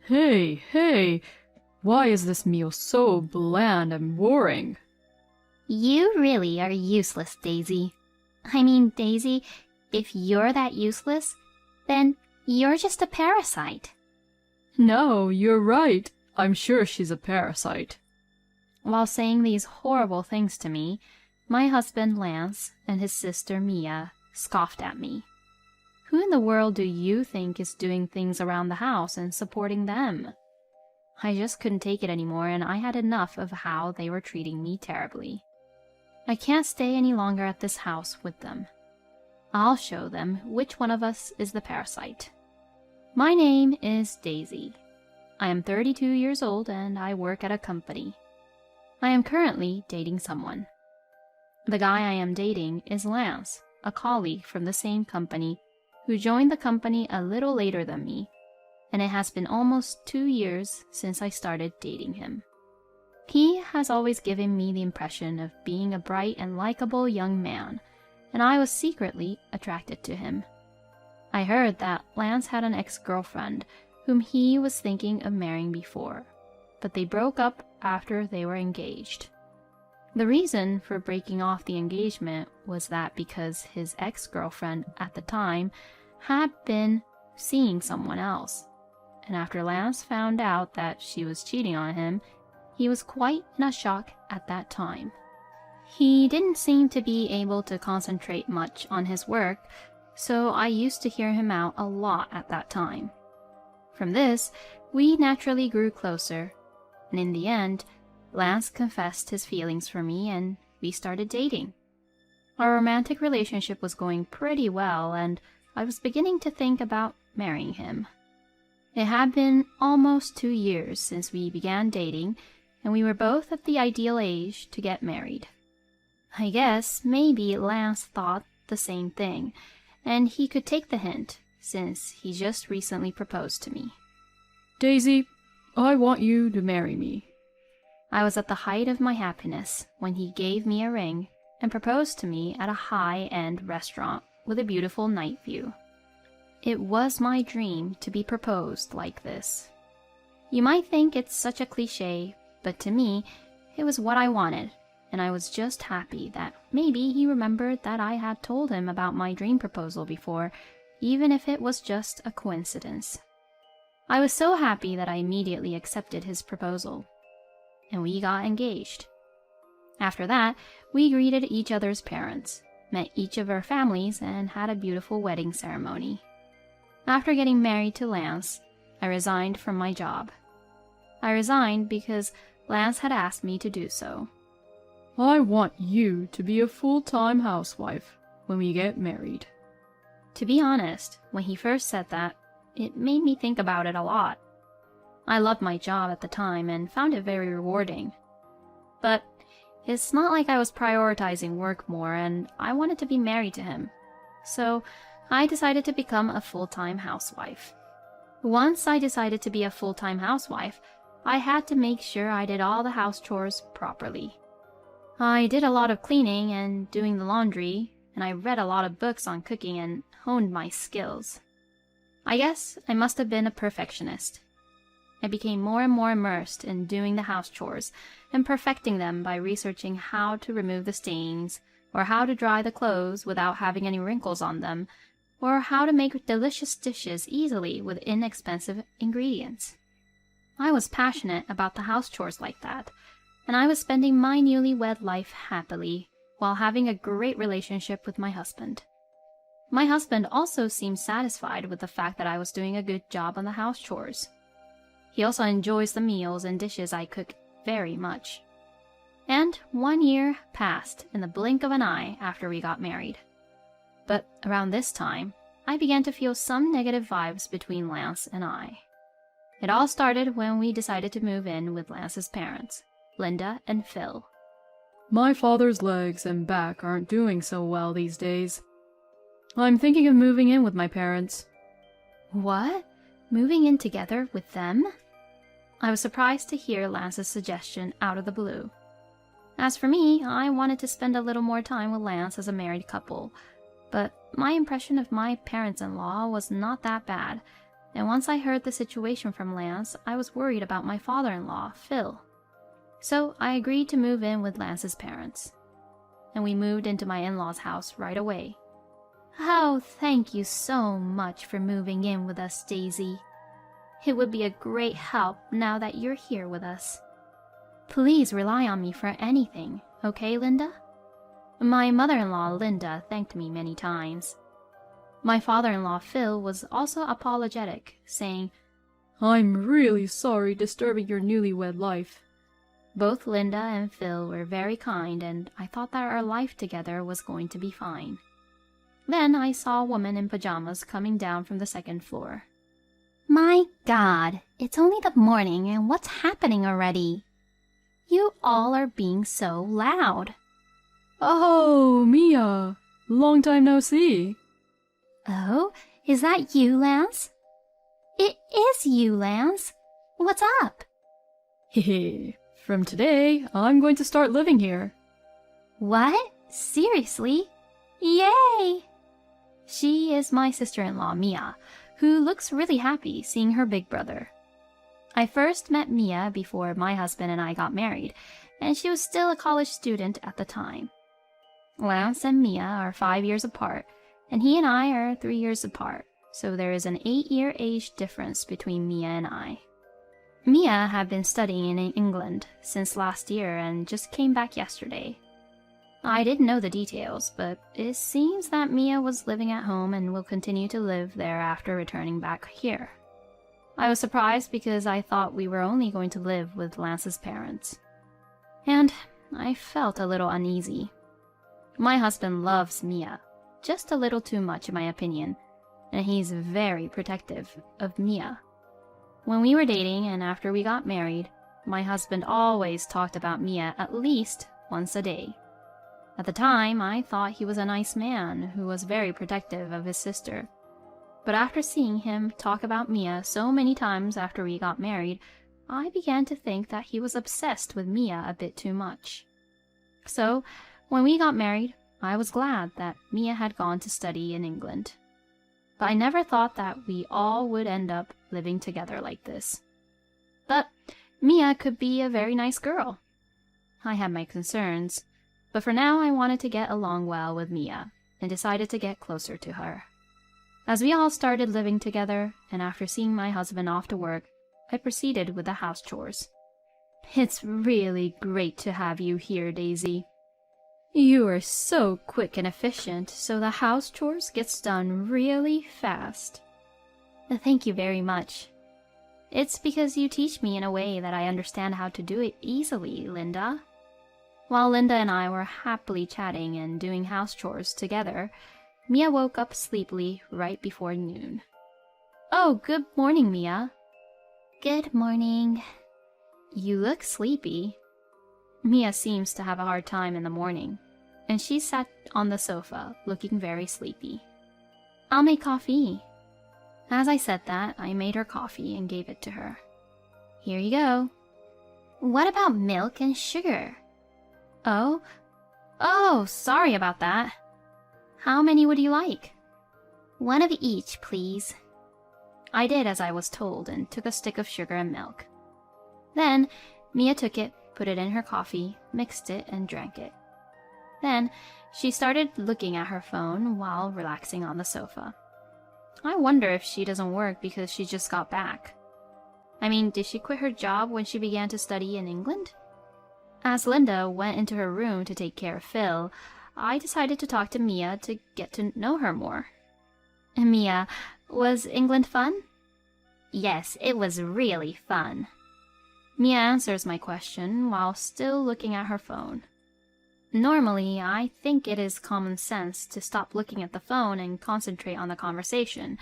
Hey, why is this meal so bland and boring? You really are useless, Daisy. I mean, Daisy, if you're that useless, then you're just a parasite. No, you're right. I'm sure she's a parasite. While saying these horrible things to me, my husband Lance and his sister Mia scoffed at me. Who in the world do you think is doing things around the house and supporting them? I just couldn't take it anymore, and I had enough of how they were treating me terribly. I can't stay any longer at this house with them. I'll show them which one of us is the parasite. My name is Daisy. I am 32 years old and I work at a company. I am currently dating someone. The guy I am dating is Lance, a colleague from the same company who joined the company a little later than me, and it has been almost 2 years since I started dating him. He has always given me the impression of being a bright and likable young man, and I was secretly attracted to him. I heard that Lance had an ex-girlfriend whom he was thinking of marrying before, but they broke up after they were engaged. The reason for breaking off the engagement was that because his ex-girlfriend at the time had been seeing someone else, and after Lance found out that she was cheating on him, he was quite in a shock at that time. He didn't seem to be able to concentrate much on his work, so I used to hear him out a lot at that time. From this, we naturally grew closer, and in the end, Lance confessed his feelings for me and we started dating. Our romantic relationship was going pretty well, and I was beginning to think about marrying him. It had been almost 2 years since we began dating, and we were both of the ideal age to get married. I guess maybe Lance thought the same thing, and he could take the hint, since he just recently proposed to me. Daisy, I want you to marry me. I was at the height of my happiness when he gave me a ring and proposed to me at a high-end restaurant with a beautiful night view. It was my dream to be proposed like this. You might think it's such a cliché, but to me, it was what I wanted, and I was just happy that maybe he remembered that I had told him about my dream proposal before, even if it was just a coincidence. I was so happy that I immediately accepted his proposal, and we got engaged. After that, we greeted each other's parents, met each of our families, and had a beautiful wedding ceremony. After getting married to Lance, I resigned from my job. I resigned because Lance had asked me to do so. I want you to be a full-time housewife when we get married. To be honest, when he first said that, it made me think about it a lot. I loved my job at the time and found it very rewarding. But it's not like I was prioritizing work more, and I wanted to be married to him. So I decided to become a full-time housewife. Once I decided to be a full-time housewife, I had to make sure I did all the house chores properly. I did a lot of cleaning and doing the laundry, and I read a lot of books on cooking and honed my skills. I guess I must have been a perfectionist. I became more and more immersed in doing the house chores and perfecting them by researching how to remove the stains, or how to dry the clothes without having any wrinkles on them, or how to make delicious dishes easily with inexpensive ingredients. I was passionate about the house chores like that, and I was spending my newlywed life happily while having a great relationship with my husband. My husband also seemed satisfied with the fact that I was doing a good job on the house chores. He also enjoys the meals and dishes I cook very much. And 1 year passed in the blink of an eye after we got married. But around this time, I began to feel some negative vibes between Lance and I. It all started when we decided to move in with Lance's parents, Linda and Phil. My father's legs and back aren't doing so well these days. I'm thinking of moving in with my parents. What? Moving in together with them? I was surprised to hear Lance's suggestion out of the blue. As for me, I wanted to spend a little more time with Lance as a married couple, but my impression of my parents-in-law was not that bad, and once I heard the situation from Lance, I was worried about my father-in-law, Phil. So I agreed to move in with Lance's parents, and we moved into my in-laws' house right away. Oh, thank you so much for moving in with us, Daisy. It would be a great help now that you're here with us. Please rely on me for anything, okay, Linda? My mother-in-law, Linda, thanked me many times. My father-in-law, Phil, was also apologetic, saying, I'm really sorry disturbing your newlywed life. Both Linda and Phil were very kind, and I thought that our life together was going to be fine. Then I saw a woman in pajamas coming down from the second floor. My God, it's only the morning, and what's happening already? You all are being so loud. Oh, Mia! Long time no see. Oh, is that you, Lance? It is you, Lance. What's up? Hehe. From today, I'm going to start living here. What? Seriously? Yay! She is my sister-in-law, Mia, who looks really happy seeing her big brother. I first met Mia before my husband and I got married, and she was still a college student at the time. Lance and Mia are 5 years apart, and he and I are 3 years apart, so there is an 8-year age difference between Mia and I. Mia had been studying in England since last year and just came back yesterday. I didn't know the details, but it seems that Mia was living at home and will continue to live there after returning back here. I was surprised because I thought we were only going to live with Lance's parents. And I felt a little uneasy. My husband loves Mia, just a little too much in my opinion, and he's very protective of Mia. When we were dating and after we got married, my husband always talked about Mia at least once a day. At the time, I thought he was a nice man who was very protective of his sister. But after seeing him talk about Mia so many times after we got married, I began to think that he was obsessed with Mia a bit too much. So, when we got married, I was glad that Mia had gone to study in England. But I never thought that we all would end up living together like this. But Mia could be a very nice girl. I had my concerns, but for now I wanted to get along well with Mia, and decided to get closer to her. As we all started living together, and after seeing my husband off to work, I proceeded with the house chores. It's really great to have you here, Daisy. You are so quick and efficient, so the house chores gets done really fast. Thank you very much. It's because you teach me in a way that I understand how to do it easily, Linda. While Linda and I were happily chatting and doing house chores together, Mia woke up sleepily right before noon. Oh, good morning, Mia. Good morning. You look sleepy. Mia seems to have a hard time in the morning, and she sat on the sofa, looking very sleepy. I'll make coffee. As I said that, I made her coffee and gave it to her. Here you go. What about milk and sugar? Oh, sorry about that. How many would you like? One of each, please. I did as I was told and took a stick of sugar and milk. Then, Mia took it, put it in her coffee, mixed it, and drank it. Then, she started looking at her phone while relaxing on the sofa. I wonder if she doesn't work because she just got back. I mean, did she quit her job when she began to study in England? As Linda went into her room to take care of Phil, I decided to talk to Mia to get to know her more. Mia, was England fun? Yes, it was really fun. Mia answers my question while still looking at her phone. Normally, I think it is common sense to stop looking at the phone and concentrate on the conversation,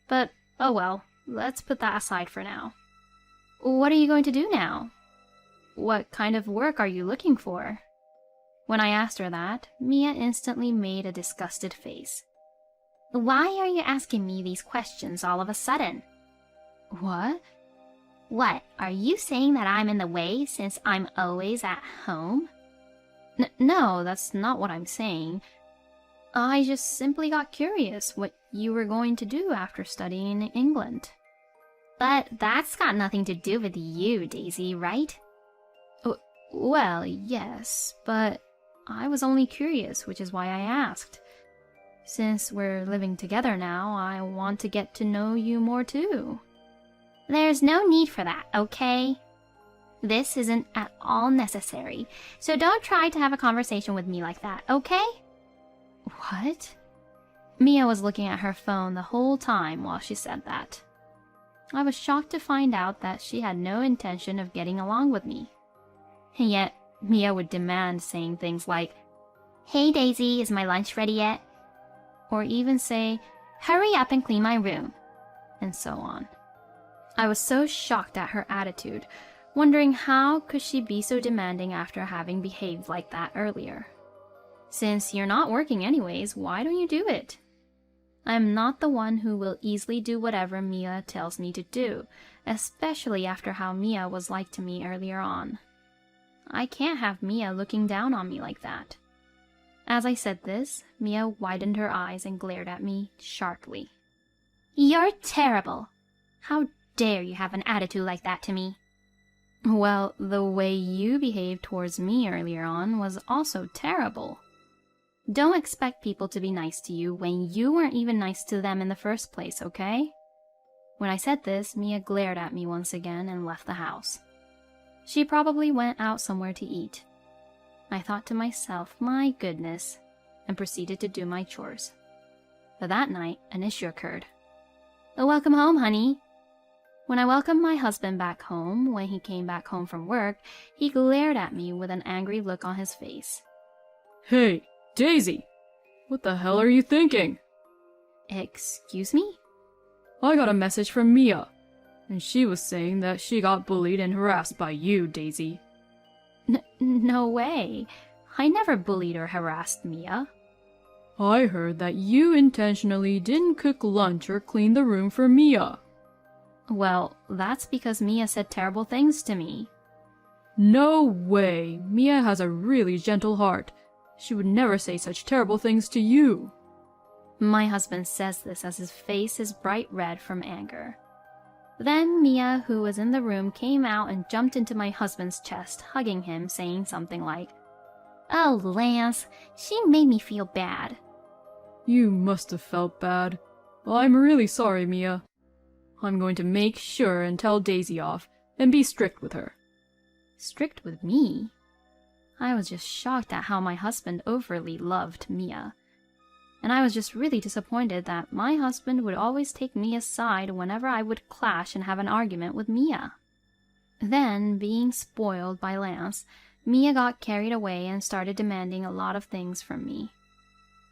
but oh well, let's put that aside for now. What are you going to do now? What kind of work are you looking for? When I asked her that, Mia instantly made a disgusted face. Why are you asking me these questions all of a sudden? What? What, are you saying that I'm in the way since I'm always at home? No, that's not what I'm saying. I just simply got curious what you were going to do after studying in England. But that's got nothing to do with you, Daisy, right? Well, yes, but I was only curious, which is why I asked. Since we're living together now, I want to get to know you more too. There's no need for that, okay? This isn't at all necessary, so don't try to have a conversation with me like that, okay? What? Mia was looking at her phone the whole time while she said that. I was shocked to find out that she had no intention of getting along with me. And yet, Mia would demand saying things like, "Hey Daisy, is my lunch ready yet?" Or even say, "Hurry up and clean my room," and so on. I was so shocked at her attitude, wondering how could she be so demanding after having behaved like that earlier. Since you're not working anyways, why don't you do it? I am not the one who will easily do whatever Mia tells me to do, especially after how Mia was like to me earlier on. I can't have Mia looking down on me like that. As I said this, Mia widened her eyes and glared at me sharply. "You're terrible. How dare you have an attitude like that to me?" Well, the way you behaved towards me earlier on was also terrible. Don't expect people to be nice to you when you weren't even nice to them in the first place, okay? When I said this, Mia glared at me once again and left the house. She probably went out somewhere to eat. I thought to myself, my goodness, and proceeded to do my chores. But that night, an issue occurred. "Welcome home, honey." When I welcomed my husband back home, when he came back home from work, he glared at me with an angry look on his face. "Hey, Daisy! What the hell are you thinking?" "Excuse me?" "I got a message from Mia, and she was saying that she got bullied and harassed by you, Daisy." No way. I never bullied or harassed Mia. "I heard that you intentionally didn't cook lunch or clean the room for Mia." Well, that's because Mia said terrible things to me. "No way! Mia has a really gentle heart. She would never say such terrible things to you." My husband says this as his face is bright red from anger. Then Mia, who was in the room, came out and jumped into my husband's chest, hugging him, saying something like, "Oh, Lance, she made me feel bad." "You must have felt bad. Well, I'm really sorry, Mia. I'm going to make sure and tell Daisy off, and be strict with her." Strict with me? I was just shocked at how my husband overly loved Mia. And I was just really disappointed that my husband would always take Mia's side whenever I would clash and have an argument with Mia. Then, being spoiled by Lance, Mia got carried away and started demanding a lot of things from me.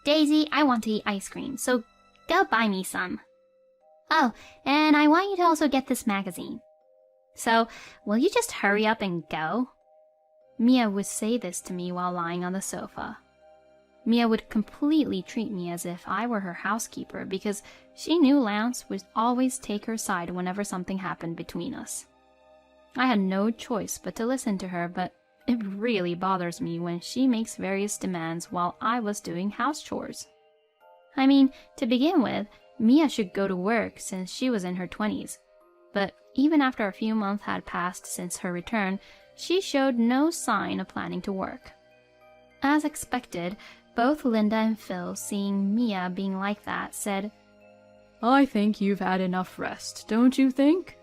"Daisy, I want to eat ice cream, so go buy me some. Oh, and I want you to also get this magazine. So, will you just hurry up and go?" Mia would say this to me while lying on the sofa. Mia would completely treat me as if I were her housekeeper because she knew Lance would always take her side whenever something happened between us. I had no choice but to listen to her, but it really bothers me when she makes various demands while I was doing house chores. I mean, to begin with, Mia should go to work since she was in her 20s, but even after a few months had passed since her return, she showed no sign of planning to work. As expected, both Linda and Phil, seeing Mia being like that, said, "I think you've had enough rest, don't you think?"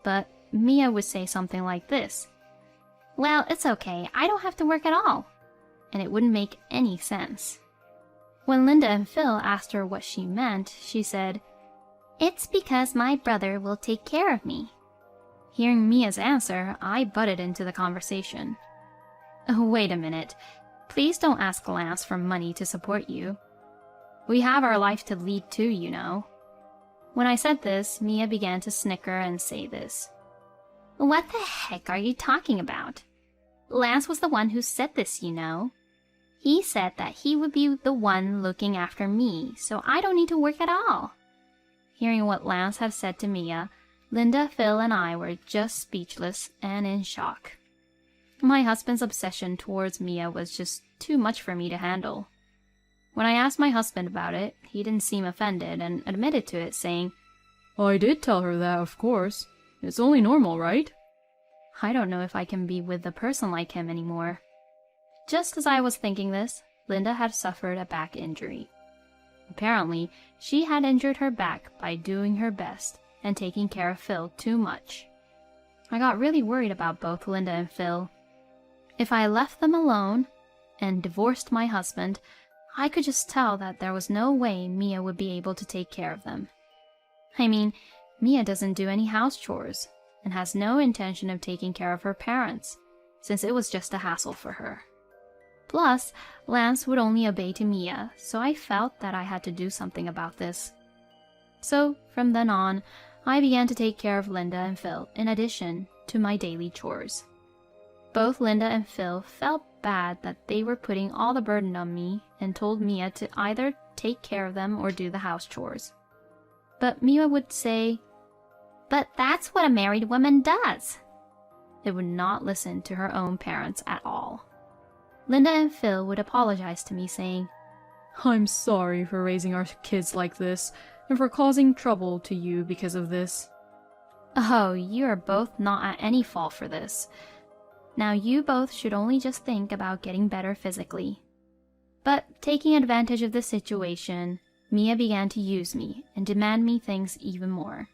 But Mia would say something like this, "Well, it's okay. I don't have to work at all." and it wouldn't make any sense. When Linda and Phil asked her what she meant, she said, "It's because my brother will take care of me." Hearing Mia's answer, I butted into the conversation. "Wait a minute. Please don't ask Lance for money to support you. We have our life to lead too, you know." When I said this, Mia began to snicker and say this. "What the heck are you talking about? Lance was the one who said this, you know. He said that he would be the one looking after me, so I don't need to work at all." Hearing what Lance had said to Mia, Linda, Phil, and I were just speechless and in shock. My husband's obsession towards Mia was just too much for me to handle. When I asked my husband about it, he didn't seem offended and admitted to it, saying, I did tell her that, of course. It's only normal, right? I don't know if I can be with a person like him anymore. Just as I was thinking this, Linda had suffered a back injury. Apparently, she had injured her back by doing her best and taking care of Phil too much. I got really worried about both Linda and Phil. If I left them alone and divorced my husband, I could just tell that there was no way Mia would be able to take care of them. I mean, Mia doesn't do any house chores and has no intention of taking care of her parents, since it was just a hassle for her. Plus, Lance would only obey to Mia, so I felt that I had to do something about this. So, from then on, I began to take care of Linda and Phil in addition to my daily chores. Both Linda and Phil felt bad that they were putting all the burden on me and told Mia to either take care of them or do the house chores. But Mia would say, "But that's what a married woman does." They would not listen to her own parents at all. Linda and Phil would apologize to me, saying, I'm sorry for raising our kids like this, and for causing trouble to you because of this. "Oh, you are both not at any fault for this. Now you both should only just think about getting better physically." But taking advantage of the situation, Mia began to use me and demand me things even more.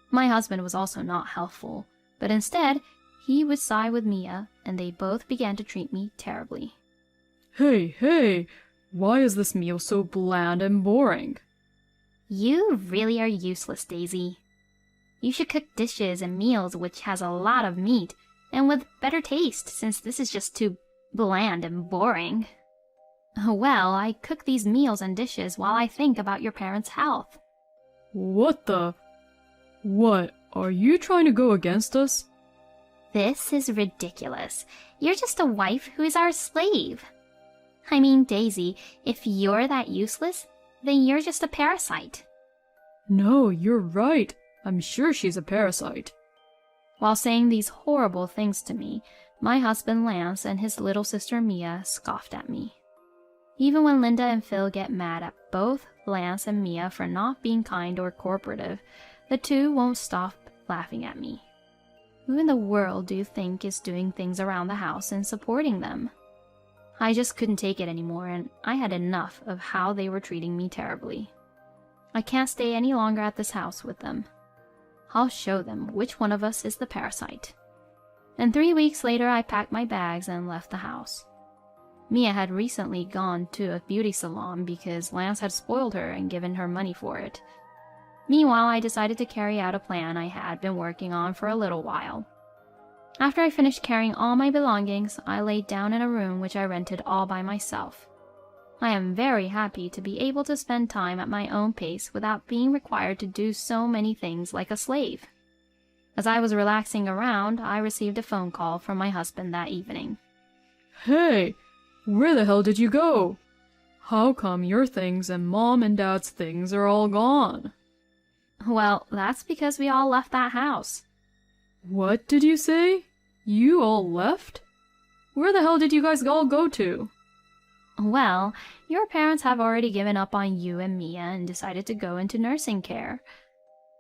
My husband was also not helpful, but instead, he would side with Mia, and they both began to treat me terribly. Hey, why is this meal so bland and boring? You really are useless, Daisy. You should cook dishes and meals which has a lot of meat, and with better taste, since this is just too bland and boring. Well, I cook these meals and dishes while I think about your parents' health. What, are you trying to go against us? This is ridiculous. You're just a wife who is our slave. I mean, Daisy, if you're that useless, then you're just a parasite. No, you're right. I'm sure she's a parasite. While saying these horrible things to me, my husband Lance and his little sister Mia scoffed at me. Even when Linda and Phil get mad at both Lance and Mia for not being kind or cooperative, the two won't stop laughing at me. Who in the world do you think is doing things around the house and supporting them? I just couldn't take it anymore, and I had enough of how they were treating me terribly. I can't stay any longer at this house with them. I'll show them which one of us is the parasite. And 3 weeks later, I packed my bags and left the house. Mia had recently gone to a beauty salon because Lance had spoiled her and given her money for it. Meanwhile, I decided to carry out a plan I had been working on for a little while. After I finished carrying all my belongings, I laid down in a room which I rented all by myself. I am very happy to be able to spend time at my own pace without being required to do so many things like a slave. As I was relaxing around, I received a phone call from my husband that evening. Hey, where the hell did you go? How come your things and Mom and Dad's things are all gone? Well, that's because we all left that house. What did you say? You all left? Where the hell did you guys all go to? Well, your parents have already given up on you and Mia and decided to go into nursing care.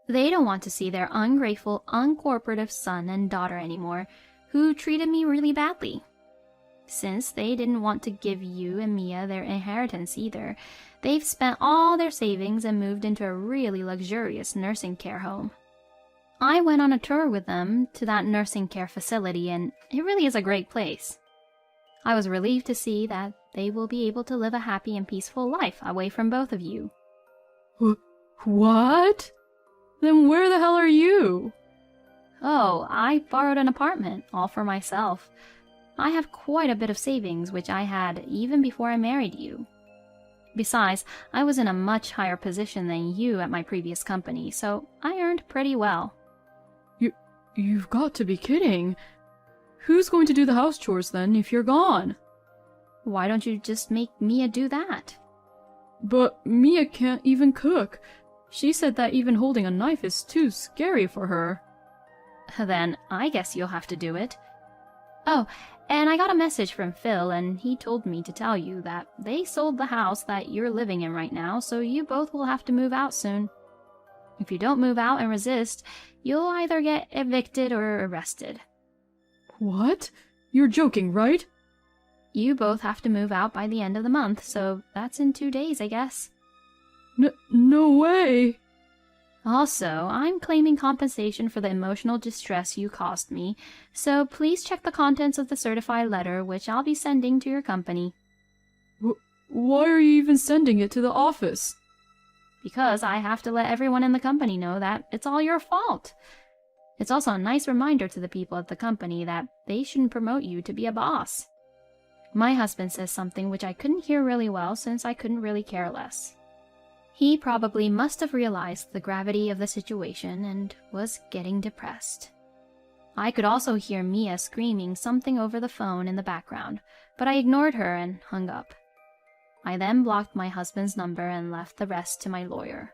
They don't want to see their ungrateful, uncooperative son and daughter anymore, who treated me really badly. Since they didn't want to give you and Mia their inheritance either, they've spent all their savings and moved into a really luxurious nursing care home. I went on a tour with them to that nursing care facility, and it really is a great place. I was relieved to see that they will be able to live a happy and peaceful life away from both of you. What? Then where the hell are you? Oh, I borrowed an apartment, all for myself. I have quite a bit of savings, which I had even before I married you. Besides, I was in a much higher position than you at my previous company, so I earned pretty well. You've got to be kidding. Who's going to do the house chores then if you're gone? Why don't you just make Mia do that? But Mia can't even cook. She said that even holding a knife is too scary for her. Then I guess you'll have to do it. Oh, and I got a message from Phil, and he told me to tell you that they sold the house that you're living in right now, so you both will have to move out soon. If you don't move out and resist, you'll either get evicted or arrested. What? You're joking, right? You both have to move out by the end of the month, so that's in 2 days, I guess. No way! Also, I'm claiming compensation for the emotional distress you caused me, so please check the contents of the certified letter which I'll be sending to your company. Why are you even sending it to the office? Because I have to let everyone in the company know that it's all your fault. It's also a nice reminder to the people at the company that they shouldn't promote you to be a boss. My husband says something which I couldn't hear really well since I couldn't really care less. He probably must have realized the gravity of the situation and was getting depressed. I could also hear Mia screaming something over the phone in the background, but I ignored her and hung up. I then blocked my husband's number and left the rest to my lawyer.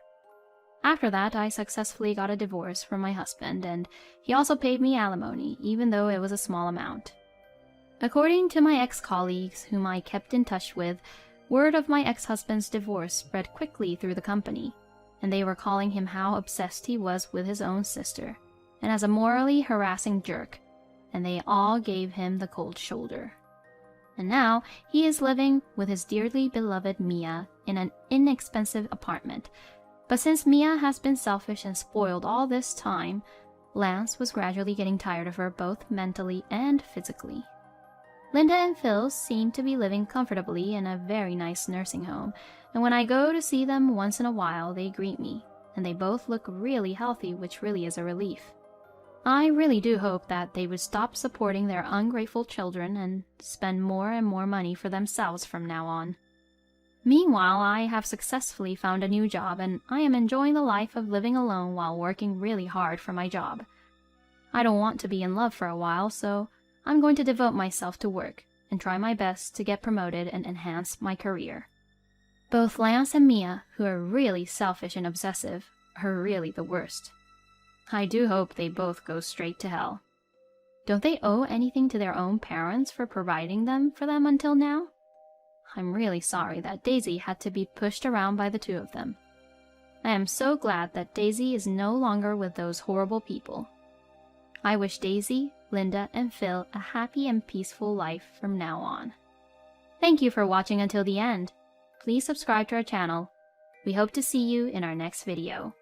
After that, I successfully got a divorce from my husband, and he also paid me alimony, even though it was a small amount. According to my ex-colleagues, whom I kept in touch with, word of my ex-husband's divorce spread quickly through the company, and they were calling him how obsessed he was with his own sister, and as a morally harassing jerk, and they all gave him the cold shoulder. And now he is living with his dearly beloved Mia in an inexpensive apartment. But since Mia has been selfish and spoiled all this time, Lance was gradually getting tired of her both mentally and physically. Linda and Phil seem to be living comfortably in a very nice nursing home, and when I go to see them once in a while, they greet me, and they both look really healthy, which really is a relief. I really do hope that they would stop supporting their ungrateful children and spend more and more money for themselves from now on. Meanwhile, I have successfully found a new job, and I am enjoying the life of living alone while working really hard for my job. I don't want to be in love for a while, so I'm going to devote myself to work and try my best to get promoted and enhance my career. Both Lance and Mia, who are really selfish and obsessive, are really the worst. I do hope they both go straight to hell. Don't they owe anything to their own parents for providing them for them until now? I'm really sorry that Daisy had to be pushed around by the two of them. I am so glad that Daisy is no longer with those horrible people. I wish Daisy, Linda, and Phil a happy and peaceful life from now on. Thank you for watching until the end. Please subscribe to our channel. We hope to see you in our next video.